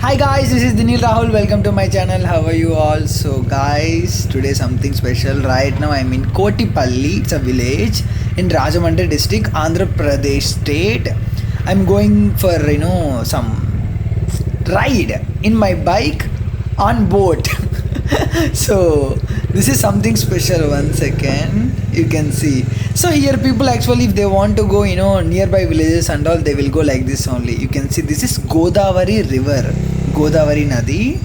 Hi guys, this is Dinil Rahul. Welcome to my channel. How are you all? So guys, today something special. Right now I'm in Kotipalli. It's a village in Rajamundry district, Andhra Pradesh state. I'm going for some ride in my bike on boat. So this is something special. One second, you can see. So here people actually, if they want to go nearby villages and all, they will go like this only. You can see this is Godavari river, Godavari Nadi.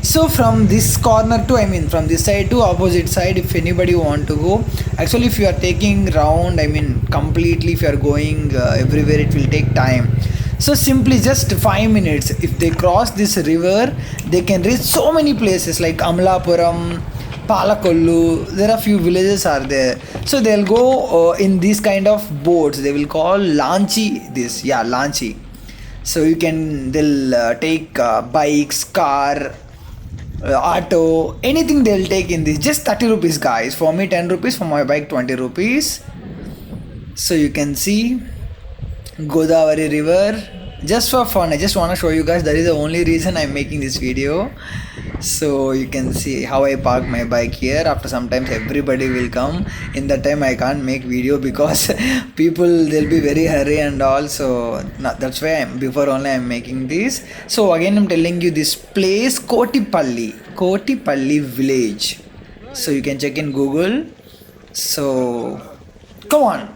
So from this corner to, from this side to opposite side, if anybody want to go, actually if you are taking round, completely, if you are going everywhere, it will take time. So simply just 5 minutes, if they cross this river, they can reach so many places like Amlapuram, Palakollu. There are few villages are there. So they'll go in these kind of boats. They will call lanchi. This, yeah, lanchi. So they'll take bikes, car, auto, anything they'll take in this. Just 30 rupees, guys. For me, 10 rupees. For my bike, 20 rupees. So you can see Godavari river. Just for fun, I just want to show you guys. That is the only reason I'm making this video. So you can see how I park my bike here. After sometimes everybody will come. In that time I can't make video because people, they'll be very hurry and all. So that's why before only I'm making this. So again I'm telling you this place, Kotipalli village. So you can check in Google. So come on.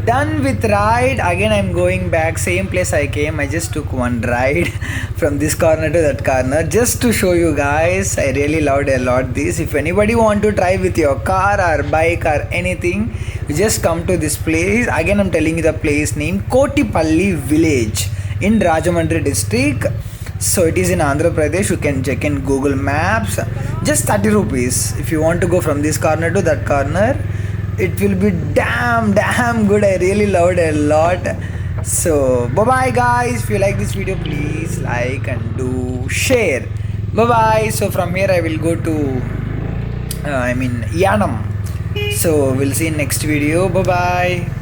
done with ride. Again I'm going back same place I came. I just took one ride from this corner to that corner just to show you guys. I really loved a lot this. If anybody want to try with your car or bike or anything, you just come to this place. Again I'm telling you the place name, Kotipalli village in Rajamundry district. So it is in Andhra Pradesh. You can check in Google Maps. Just 30 rupees if you want to go from this corner to that corner. It will be damn good. I really loved a lot. So bye bye guys. If you like this video, please like and do share. Bye bye. So from here I will go to Yanam. So we'll see in next video. Bye bye.